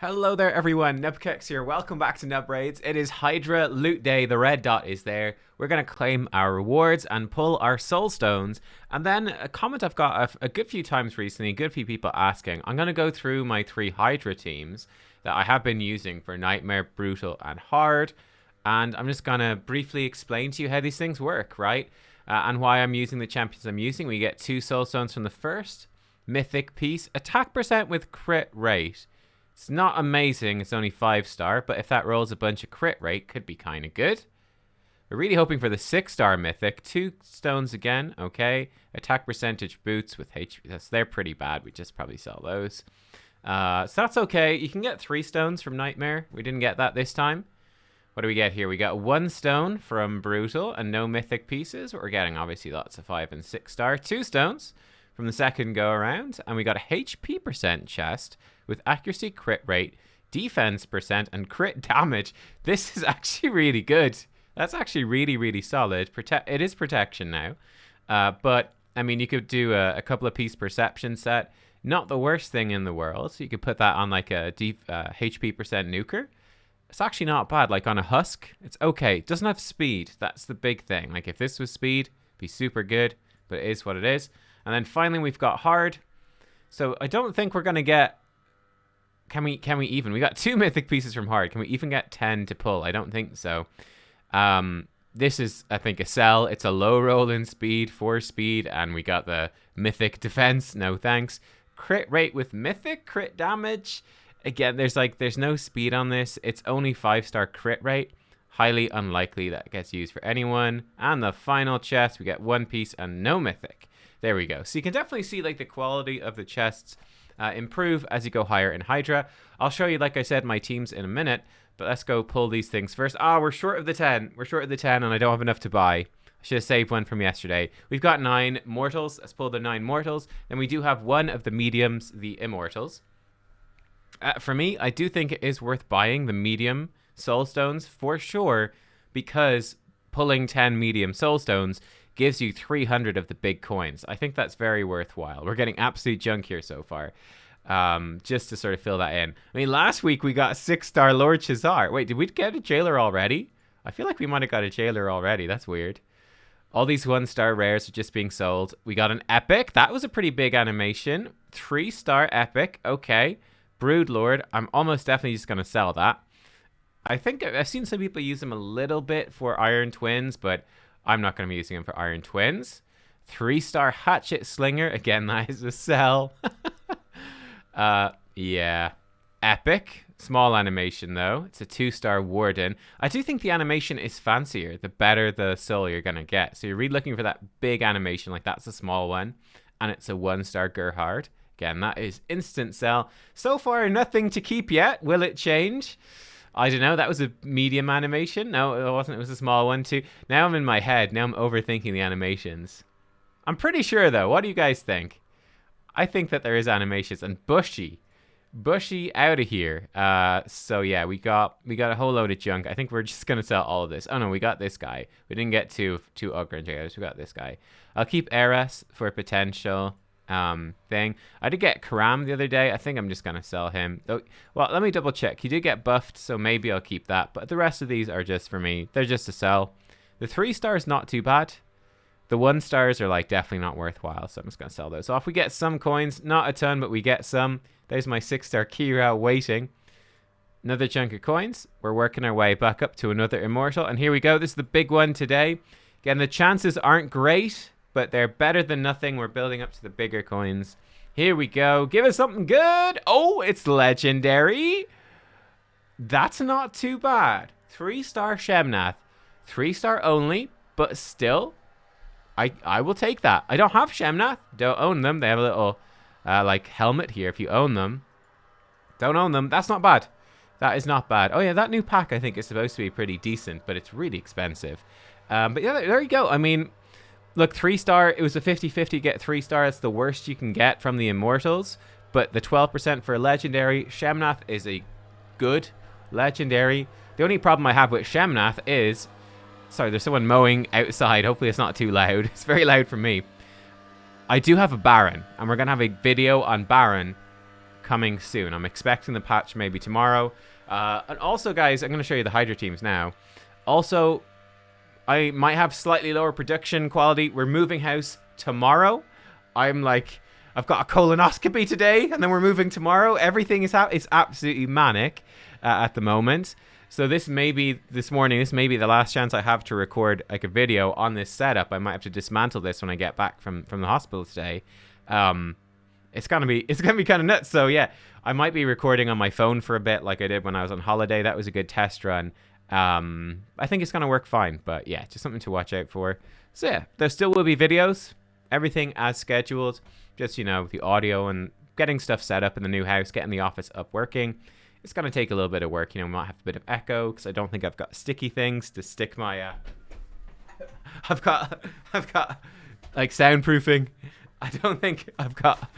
Hello there everyone, nubkeks here, welcome back to Nub Raids. It is Hydra loot day, the red dot is there. We're going to claim our rewards and pull our soul stones. And then a comment I've got a good few times recently, a good few people asking, I'm going to go through my 3 Hydra teams that I have been using for Nightmare, Brutal and Hard. And I'm just going to briefly explain to you how these things work, right? And why I'm using the champions I'm using. We get 2 soul stones from the first mythic piece, attack percent with crit rate. It's not amazing, it's only 5-star, but if that rolls a bunch of crit rate, could be kind of good. We're really hoping for the 6-star mythic. 2 stones again, okay. Attack percentage boots with HP, they're pretty bad, we just probably sell those. So that's okay, you can get 3 stones from Nightmare. We didn't get that this time. What do we get here? We got 1 stone from Brutal and no mythic pieces. We're getting obviously lots of 5 and 6-star. 2 stones from the second go around, and we got a HP percent chest with accuracy, crit rate, defense percent, and crit damage. This is actually really good. That's actually really solid. It is protection now, but I mean, you could do a couple of piece perception set. Not the worst thing in the world. So you could put that on like a HP percent nuker. It's actually not bad. Like on a husk, it's okay. It doesn't have speed. That's the big thing. Like if this was speed, it'd be super good, but it is what it is. And then finally we've got hard. So I don't think we're gonna get. Can we even? We got 2 mythic pieces from hard. Can we even get 10 to pull? I don't think so. This is, I think, a sell. It's a low roll in speed, 4 speed, and we got the mythic defense. No thanks. Crit rate with mythic, crit damage. Again, there's no speed on this. It's only 5-star crit rate. Highly unlikely that gets used for anyone. And the final chest, we get 1 piece and no mythic. There we go. So you can definitely see like the quality of the chests improve as you go higher in Hydra. I'll show you, like I said, my teams in a minute, but let's go pull these things first. We're short of the 10. We're short of the 10 and I don't have enough to buy. I should have saved one from yesterday. We've got 9 mortals. Let's pull the 9 mortals. Then we do have 1 of the mediums, the immortals. For me, I do think it is worth buying the medium soul stones for sure, because pulling 10 medium soul stones gives you 300 of the big coins. I think that's very worthwhile. We're getting absolute junk here so far. Just to sort of fill that in. I mean, last week we got a 6-star Lord Shazar. Wait, did we get a jailer already? I feel like we might have got a jailer already. That's weird. All these 1-star rares are just being sold. We got an epic. That was a pretty big animation. 3-star epic. Okay. Brood Lord. I'm almost definitely just going to sell that. I think I've seen some people use them a little bit for Iron Twins, but I'm not going to be using them for Iron Twins. 3-star Hatchet Slinger. Again, that is a sell. Yeah. Epic. Small animation, though. It's a 2-star Warden. I do think the animation is fancier, the better the soul you're going to get. So you're really looking for that big animation, like that's a small one. And it's a 1-star Gerhard. Again, that is instant sell. So far, nothing to keep yet. Will it change? I don't know. That was a medium animation. No, it wasn't. It was a small one too. Now I'm in my head. Now I'm overthinking the animations. I'm pretty sure though. What do you guys think? I think that there is animations. And Bushy out of here. So yeah, we got a whole load of junk. I think we're just gonna sell all of this. Oh no, we got this guy. We didn't get two Ogre and Jailers. We got this guy. I'll keep Eras for potential thing. I did get Karam the other day. I think I'm just gonna sell him. Though, well, let me double check. He did get buffed, so maybe I'll keep that. But the rest of these are just for me. They're just a sell. The 3-stars not too bad. The 1-stars are like definitely not worthwhile, so I'm just gonna sell those off. We get some coins, not a ton, but we get some. There's my 6-star Kira waiting. Another chunk of coins. We're working our way back up to another immortal, and here we go. This is the big one today. Again, the chances aren't great, but they're better than nothing. We're building up to the bigger coins. Here we go. Give us something good. Oh, it's legendary. That's not too bad. 3-star Shemnath. 3-star only, but still, I will take that. I don't have Shemnath. Don't own them. They have a little like helmet here if you own them. Don't own them. That's not bad. That is not bad. Oh yeah, that new pack I think is supposed to be pretty decent, but it's really expensive. But yeah, there you go. I mean, look, 3-star, it was a 50-50 get 3-star. It's the worst you can get from the Immortals. But the 12% for a Legendary, Shemnath is a good Legendary. The only problem I have with Shemnath is... Sorry, there's someone mowing outside. Hopefully it's not too loud. It's very loud for me. I do have a Baron, and we're going to have a video on Baron coming soon. I'm expecting the patch maybe tomorrow. And also, guys, I'm going to show you the Hydra teams now. Also, I might have slightly lower production quality. We're moving house tomorrow. I've got a colonoscopy today, and then we're moving tomorrow. Everything is it's absolutely manic at the moment. So this may be the last chance I have to record like a video on this setup. I might have to dismantle this when I get back from the hospital today. It's gonna be kind of nuts. So yeah, I might be recording on my phone for a bit, like I did when I was on holiday. That was a good test run. I think it's gonna work fine, but yeah, just something to watch out for. So yeah, there still will be videos, everything as scheduled. Just, you know, the audio and getting stuff set up in the new house, getting the office up working. It's gonna take a little bit of work. You know, we might have a bit of echo because I don't think I've got sticky things to stick my. I've got like soundproofing. I don't think I've got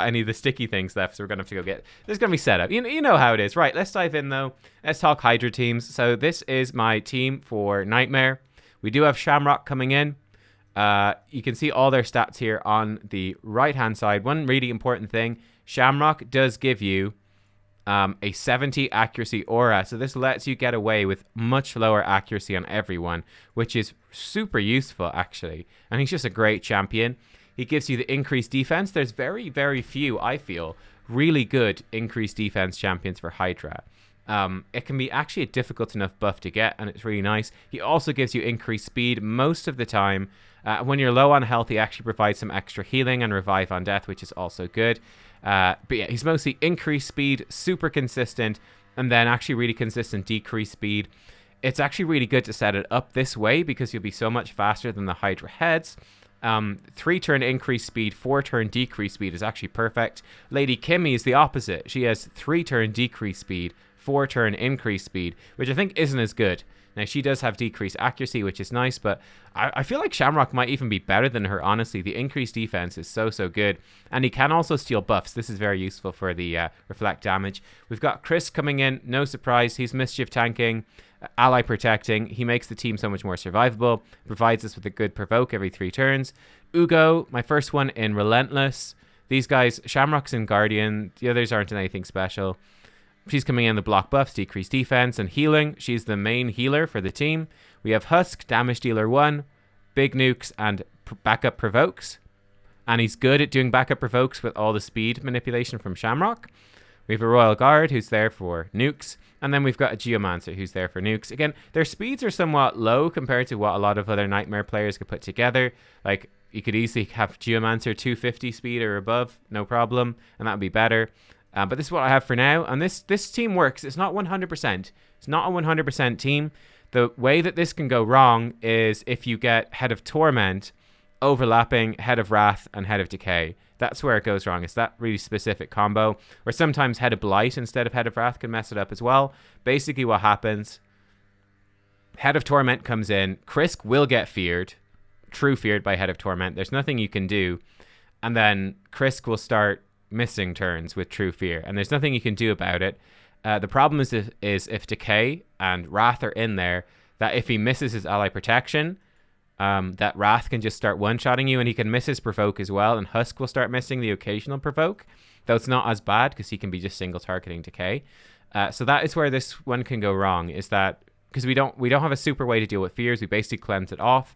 any of the sticky things left, so we're gonna have to go get. There's gonna be setup. You know how it is, right? Let's dive in though. Let's talk Hydra teams. So this is my team for Nightmare. We do have Shamrock coming in. You can see all their stats here on the right hand side. One really important thing: Shamrock does give you a 70 accuracy aura, so this lets you get away with much lower accuracy on everyone, which is super useful actually. And he's just a great champion. He gives you the increased defense. There's very, very few, I feel, really good increased defense champions for Hydra. It can be actually a difficult enough buff to get, and it's really nice. He also gives you increased speed most of the time. When you're low on health, he actually provides some extra healing and revive on death, which is also good. But yeah, he's mostly increased speed, super consistent, and then actually really consistent decreased speed. It's actually really good to set it up this way because you'll be so much faster than the Hydra heads. 3-turn increased speed, 4-turn decreased speed is actually perfect. Lady Kimmy is the opposite. She has 3-turn decreased speed, 4-turn increased speed, which I think isn't as good. Now, she does have decreased accuracy, which is nice, but I feel like Shamrock might even be better than her, honestly. The increased defense is so good. And he can also steal buffs. This is very useful for the reflect damage. We've got Chris coming in. No surprise. He's mischief tanking, ally protecting. He makes the team so much more survivable. Provides us with a good provoke every 3 turns. Ugo, my first one in Relentless. These guys, Shamrock's in Guardian. The others aren't in anything special. She's coming in the block buffs, decreased defense, and healing. She's the main healer for the team. We have Husk, damage dealer 1, big nukes, and backup provokes. And he's good at doing backup provokes with all the speed manipulation from Shamrock. We have a Royal Guard who's there for nukes. And then we've got a Geomancer who's there for nukes. Again, their speeds are somewhat low compared to what a lot of other Nightmare players could put together. Like, you could easily have Geomancer 250 speed or above, no problem, and that would be better. But this is what I have for now, and this team works. It's not 100%. It's not a 100% team. The way that this can go wrong is if you get Head of Torment overlapping Head of Wrath and Head of Decay. That's where it goes wrong. It's that really specific combo. Or sometimes Head of Blight instead of Head of Wrath can mess it up as well. Basically what happens, Head of Torment comes in. Krisk will get feared. True feared by Head of Torment. There's nothing you can do. And then Krisk will start missing turns with True Fear, and there's nothing you can do about it. The problem is if Decay and Wrath are in there, that if he misses his ally protection, that Wrath can just start one-shotting you, and he can miss his provoke as well, and Husk will start missing the occasional provoke, though it's not as bad because he can be just single targeting Decay. So that is where this one can go wrong, is that because we don't have a super way to deal with fears, we basically cleanse it off.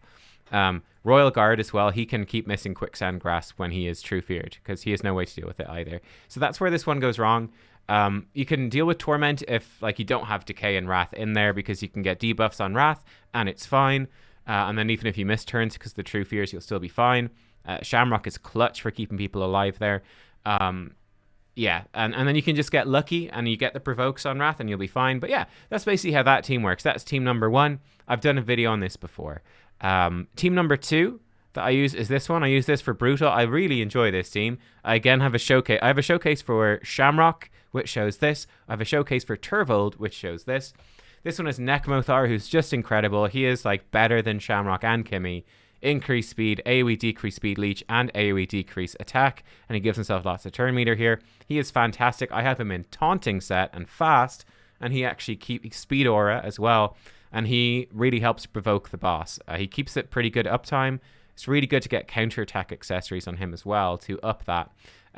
Royal Guard as well, he can keep missing Quicksand Grasp when he is True Feared, because he has no way to deal with it either. So that's where this one goes wrong. You can deal with Torment if like you don't have Decay and Wrath in there, because you can get debuffs on Wrath, and it's fine. And then even if you miss turns because of the True Fears, you'll still be fine. Shamrock is clutch for keeping people alive there. Yeah, and then you can just get lucky, and you get the provokes on Wrath, and you'll be fine. But yeah, that's basically how that team works. That's team number 1. I've done a video on this before. Team number 2 that I use is this one. I use this for Brutal. I really enjoy this team. I again have a showcase. I have a showcase for Shamrock, which shows this. I have a showcase for Turvold, which shows this. This one is Nekmothar, who's just incredible. He is like better than Shamrock and Kimmy. Increase speed, AoE decrease speed leech, and AoE decrease attack, and he gives himself lots of turn meter here. He is fantastic. I have him in taunting set and fast, and he actually keeps speed aura as well, and he really helps provoke the boss. He keeps it pretty good uptime. It's really good to get counterattack accessories on him as well to up that.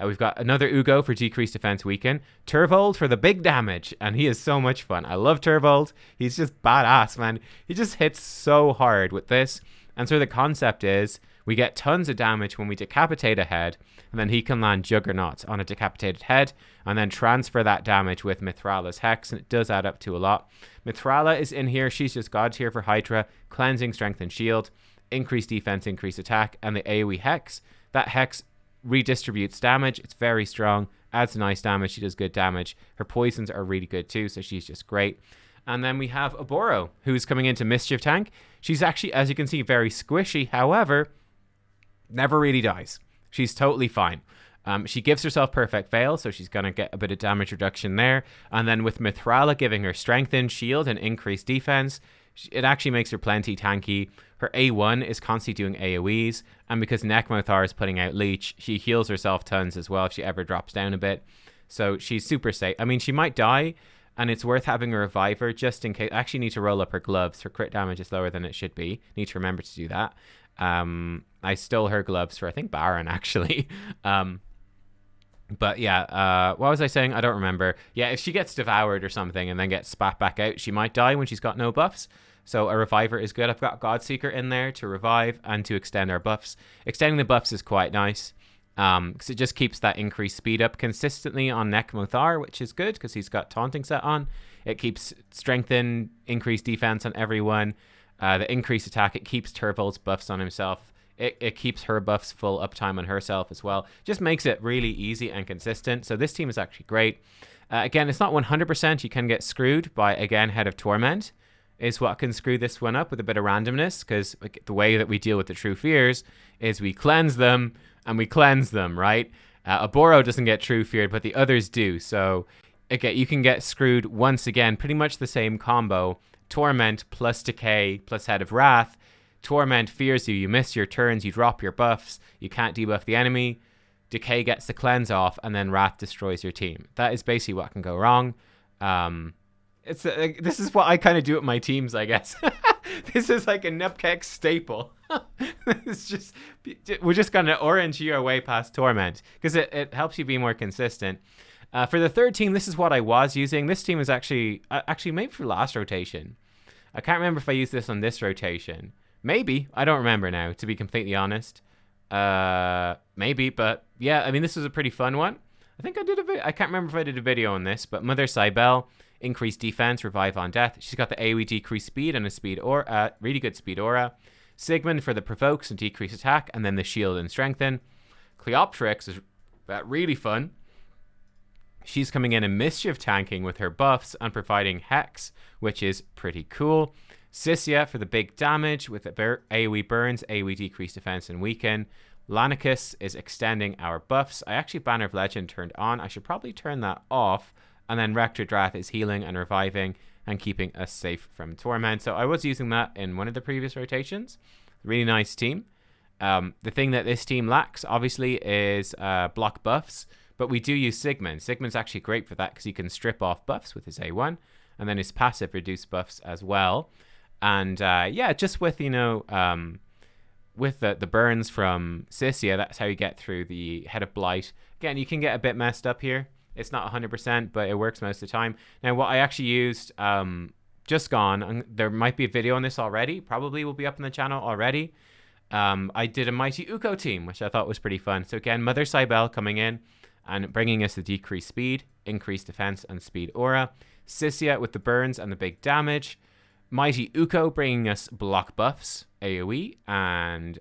We've got another Ugo for decreased defense weaken. Turvold for the big damage. And he is so much fun. I love Turvold. He's just badass, man. He just hits so hard with this. And so the concept is we get tons of damage when we decapitate a head. And then he can land Juggernauts on a decapitated head. And then transfer that damage with Mithrala's Hex. And it does add up to a lot. Mithrala is in here. She's just God tier for Hydra. Cleansing, Strength, and Shield. Increase defense, increase attack. And the AoE Hex. That Hex redistributes damage. It's very strong, adds nice damage. She does good damage. Her poisons are really good too, so she's just great. And then we have Oboro, who's coming into Mischief Tank. She's actually, as you can see, very squishy. However, never really dies. She's totally fine. She gives herself Perfect Veil, so she's going to get a bit of damage reduction there. And then with Mithrala giving her Strengthen, Shield, and increased defense, it actually makes her plenty tanky. Her A1 is constantly doing AoEs, and because Nekmothar is putting out Leech, she heals herself tons as well if she ever drops down a bit. So she's super safe. I mean, she might die, and it's worth having a Reviver just in case. I actually need to roll up her gloves. Her crit damage is lower than it should be. Need to remember to do that. I stole her gloves for, I think, Baron, actually. But yeah, what was I saying? I don't remember. Yeah, if she gets devoured or something and then gets spat back out, she might die when she's got no buffs. So a Reviver is good. I've got Godseeker in there to revive and to extend our buffs. Extending the buffs is quite nice because it just keeps that increased speed up consistently on Nekmothar, which is good because he's got Taunting set on. It keeps Strengthen, increased defense on everyone. The increased attack, it keeps Turvold's buffs on himself. It keeps her buffs full uptime on herself as well. Just makes it really easy and consistent. So this team is actually great. Again, it's not 100%. You can get screwed by, again, Head of Torment is what can screw this one up with a bit of randomness, because the way that we deal with the True Fears is we cleanse them and we cleanse them, right? Oboro doesn't get True Feared, but the others do. So again, you can get screwed once again, pretty much the same combo. Torment plus Decay plus Head of Wrath. Torment fears you. You miss your turns. You drop your buffs. You can't debuff the enemy. Decay gets the cleanse off, and then Wrath destroys your team. That is basically what can go wrong. This is what I kind of do with my teams, I guess. This is like a nubkeks staple. It's just, we're just gonna orange your way past Torment because it helps you be more consistent. For the third team, this is what I was using. This team is actually maybe for last rotation. I can't remember if I used this on this rotation. Maybe. I don't remember now, to be completely honest. Maybe, but yeah, I mean, this was a pretty fun one. I think I did I can't remember if I did a video on this, but Mother Cybele, increased defense, revive on death. She's got the AoE decreased speed and a speed aura, really good speed aura. Sigmund for the provokes and decreased attack, and then the shield and strengthen. Cleoptrix is really fun. She's coming in and mischief tanking with her buffs and providing hex, which is pretty cool. Sissia for the big damage with the AoE burns, AoE decreased defense and weaken. Lanicus is extending our buffs. I actually Banner of Legend turned on. I should probably turn that off. And then Rector Drath is healing and reviving and keeping us safe from Torment. So I was using that in one of the previous rotations. Really nice team. The thing that this team lacks, obviously, is block buffs. But we do use Sigmund. Sigmund's actually great for that because he can strip off buffs with his A1. And then his passive reduce buffs as well. And yeah, just with, you know, with the burns from Sissia, that's how you get through the Head of Blight. Again, you can get a bit messed up here. It's not 100%, but it works most of the time. Now, what I actually used, just gone, there might be a video on this already. Probably will be up on the channel already. I did a Mighty Uko team, which I thought was pretty fun. So again, Mother Cybele coming in and bringing us the decreased speed, increased defense, and speed aura. Sissia with the burns and the big damage. Mighty Uko bringing us block buffs, AoE, and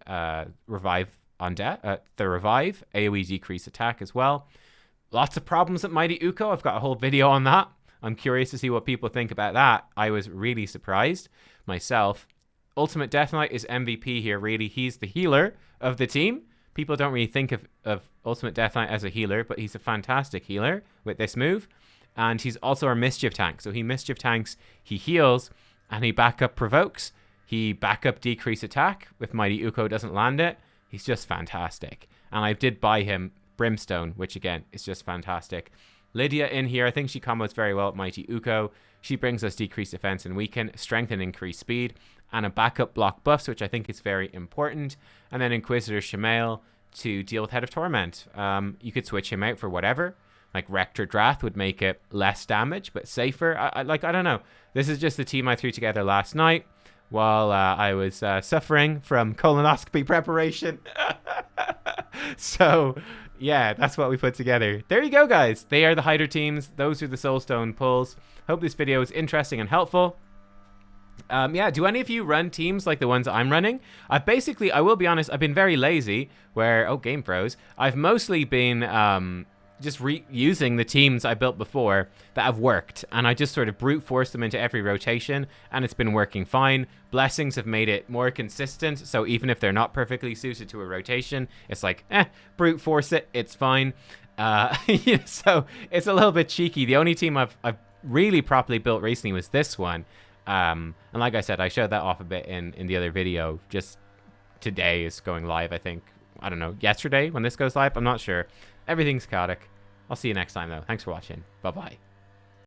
revive on death. The revive, AoE decrease attack as well. Lots of problems at Mighty Uko. I've got a whole video on that. I'm curious to see what people think about that. I was really surprised myself. Ultimate Death Knight is MVP here, really. He's the healer of the team. People don't really think of Ultimate Death Knight as a healer, but he's a fantastic healer with this move. And he's also our Mischief Tank. So he Mischief Tanks, he heals, and he backup provokes. He backup decrease attack. With Mighty Uko doesn't land it. He's just fantastic. And I did buy him Brimstone, which again is just fantastic. Lydia in here, I think she combos very well with Mighty Uko. She brings us decreased defense and weaken, strength and increased speed, and a backup block buffs, which I think is very important. And then Inquisitor Shamail to deal with Head of Torment. You could switch him out for whatever. Like Rector Drath would make it less damage, but safer. I don't know. This is just the team I threw together last night while I was suffering from colonoscopy preparation. So, yeah, that's what we put together. There you go, guys. They are the Hydra teams. Those are the Soulstone pulls. Hope this video is interesting and helpful. Yeah, do any of you run teams like the ones I'm running? I will be honest, I've been very lazy where, oh, game froze. I've mostly been just reusing the teams I built before that have worked, and I just sort of brute force them into every rotation, and it's been working fine. Blessings have made it more consistent, so even if they're not perfectly suited to a rotation, it's like, brute force it, it's fine. So it's a little bit cheeky. The only team I've really properly built recently was this one. And like I said, I showed that off a bit in the other video. Just today is going live, I think. I don't know, yesterday when this goes live? I'm not sure. Everything's chaotic. I'll see you next time, though. Thanks for watching. Bye-bye.